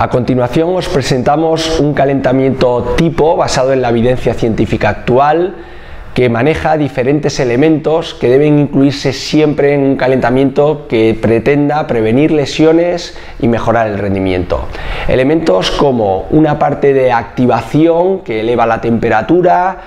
A continuación os presentamos un calentamiento tipo basado en la evidencia científica actual que maneja diferentes elementos que deben incluirse siempre en un calentamiento que pretenda prevenir lesiones y mejorar el rendimiento. Elementos como una parte de activación que eleva la temperatura,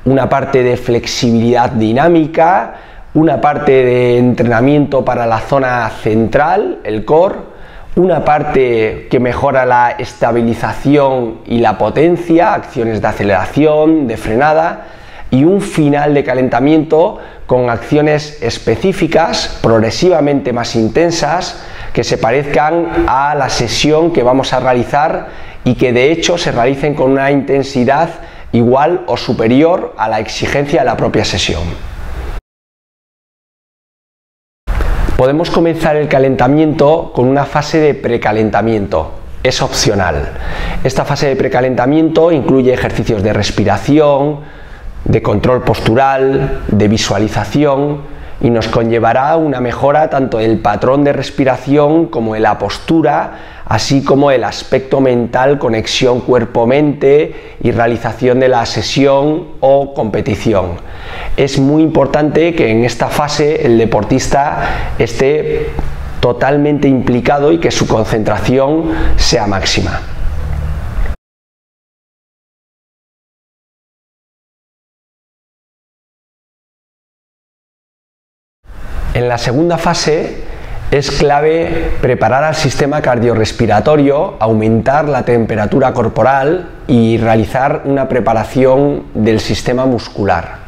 una parte de flexibilidad dinámica, una parte de entrenamiento para la zona central, el core, una parte que mejora la estabilización y la potencia, acciones de aceleración, de frenada, y un final de calentamiento con acciones específicas, progresivamente más intensas, que se parezcan a la sesión que vamos a realizar y que de hecho se realicen con una intensidad igual o superior a la exigencia de la propia sesión. Podemos comenzar el calentamiento con una fase de precalentamiento. Es opcional. Esta fase de precalentamiento incluye ejercicios de respiración, de control postural, de visualización, y nos conllevará una mejora tanto del patrón de respiración como de la postura, así como el aspecto mental, conexión cuerpo-mente y realización de la sesión o competición. Es muy importante que en esta fase el deportista esté totalmente implicado y que su concentración sea máxima. En la segunda fase es clave preparar al sistema cardiorrespiratorio, aumentar la temperatura corporal y realizar una preparación del sistema muscular.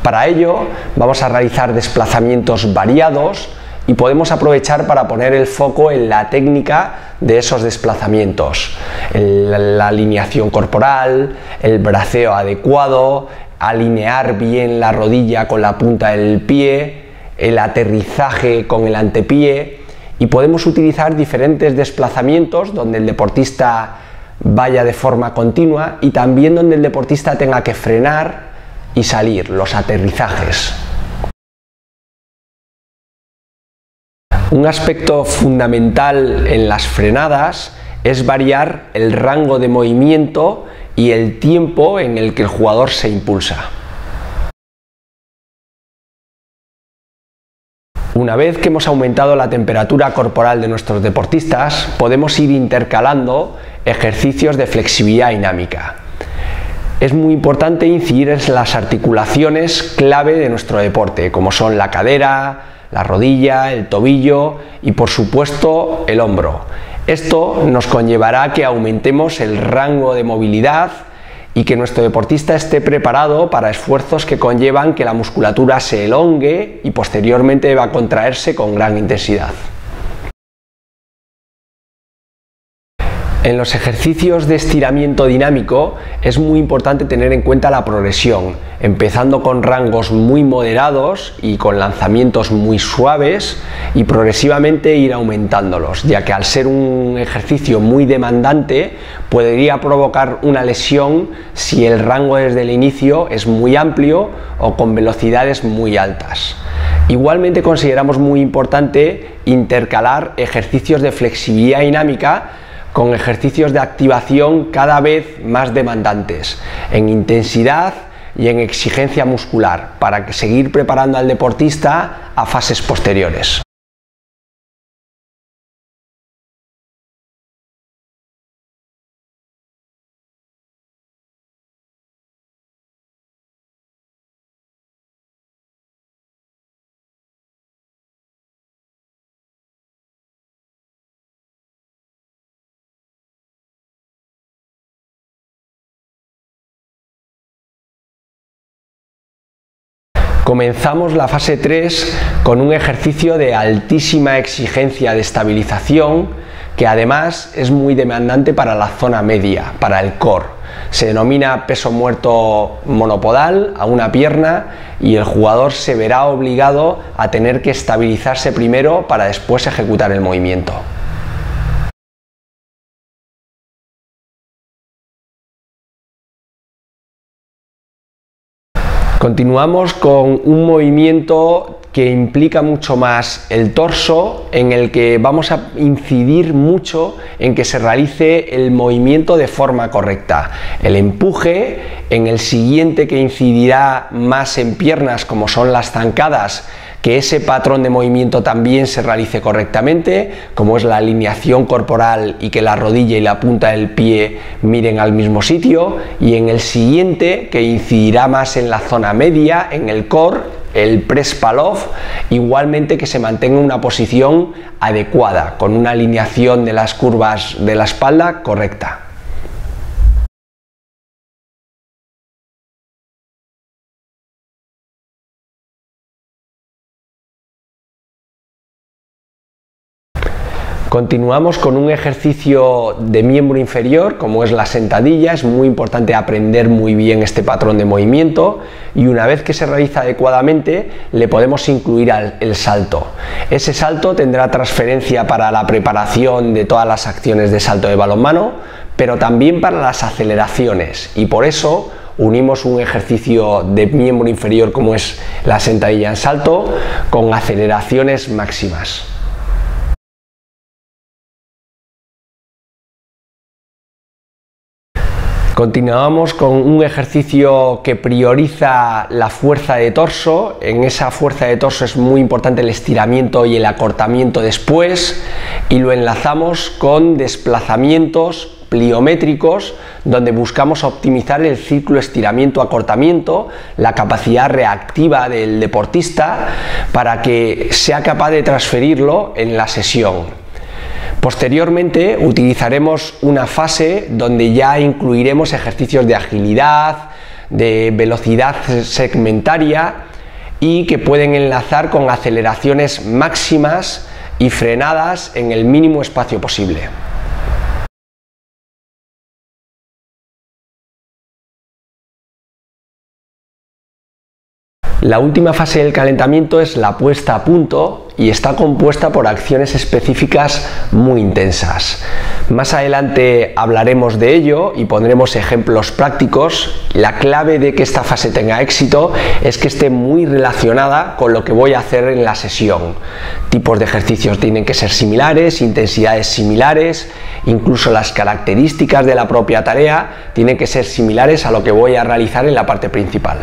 Para ello vamos a realizar desplazamientos variados y podemos aprovechar para poner el foco en la técnica de esos desplazamientos, la alineación corporal, el braceo adecuado, alinear bien la rodilla con la punta del pie, el aterrizaje con el antepié, y podemos utilizar diferentes desplazamientos donde el deportista vaya de forma continua y también donde el deportista tenga que frenar y salir, los aterrizajes. Un aspecto fundamental en las frenadas es variar el rango de movimiento y el tiempo en el que el jugador se impulsa. Una vez que hemos aumentado la temperatura corporal de nuestros deportistas, podemos ir intercalando ejercicios de flexibilidad dinámica. Es muy importante incidir en las articulaciones clave de nuestro deporte, como son la cadera, la rodilla, el tobillo y por supuesto el hombro. Esto nos conllevará a que aumentemos el rango de movilidad y que nuestro deportista esté preparado para esfuerzos que conllevan que la musculatura se elongue y posteriormente va a contraerse con gran intensidad. En los ejercicios de estiramiento dinámico es muy importante tener en cuenta la progresión, empezando con rangos muy moderados y con lanzamientos muy suaves y progresivamente ir aumentándolos, ya que al ser un ejercicio muy demandante podría provocar una lesión si el rango desde el inicio es muy amplio o con velocidades muy altas. Igualmente consideramos muy importante intercalar ejercicios de flexibilidad dinámica con ejercicios de activación cada vez más demandantes, en intensidad y en exigencia muscular, para seguir preparando al deportista a fases posteriores. Comenzamos la fase 3 con un ejercicio de altísima exigencia de estabilización que además es muy demandante para la zona media, para el core. Se denomina peso muerto monopodal a una pierna y el jugador se verá obligado a tener que estabilizarse primero para después ejecutar el movimiento. Continuamos con un movimiento que implica mucho más el torso, en el que vamos a incidir mucho en que se realice el movimiento de forma correcta. El empuje, en el siguiente, que incidirá más en piernas, como son las zancadas, que ese patrón de movimiento también se realice correctamente, como es la alineación corporal y que la rodilla y la punta del pie miren al mismo sitio, y en el siguiente, que incidirá más en la zona media, en el core, el press pull-off, igualmente que se mantenga una posición adecuada, con una alineación de las curvas de la espalda correcta. Continuamos con un ejercicio de miembro inferior, como es la sentadilla. Es muy importante aprender muy bien este patrón de movimiento, y una vez que se realiza adecuadamente le podemos incluir el salto. Ese salto tendrá transferencia para la preparación de todas las acciones de salto de balonmano, pero también para las aceleraciones, y por eso unimos un ejercicio de miembro inferior como es la sentadilla en salto con aceleraciones máximas. Continuamos con un ejercicio que prioriza la fuerza de torso. En esa fuerza de torso es muy importante el estiramiento y el acortamiento después, y lo enlazamos con desplazamientos pliométricos, donde buscamos optimizar el ciclo estiramiento-acortamiento, la capacidad reactiva del deportista, para que sea capaz de transferirlo en la sesión. Posteriormente utilizaremos una fase donde ya incluiremos ejercicios de agilidad, de velocidad segmentaria, y que pueden enlazar con aceleraciones máximas y frenadas en el mínimo espacio posible. La última fase del calentamiento es la puesta a punto, y está compuesta por acciones específicas muy intensas. Más adelante hablaremos de ello y pondremos ejemplos prácticos. La clave de que esta fase tenga éxito es que esté muy relacionada con lo que voy a hacer en la sesión. Tipos de ejercicios tienen que ser similares, intensidades similares, incluso las características de la propia tarea tienen que ser similares a lo que voy a realizar en la parte principal.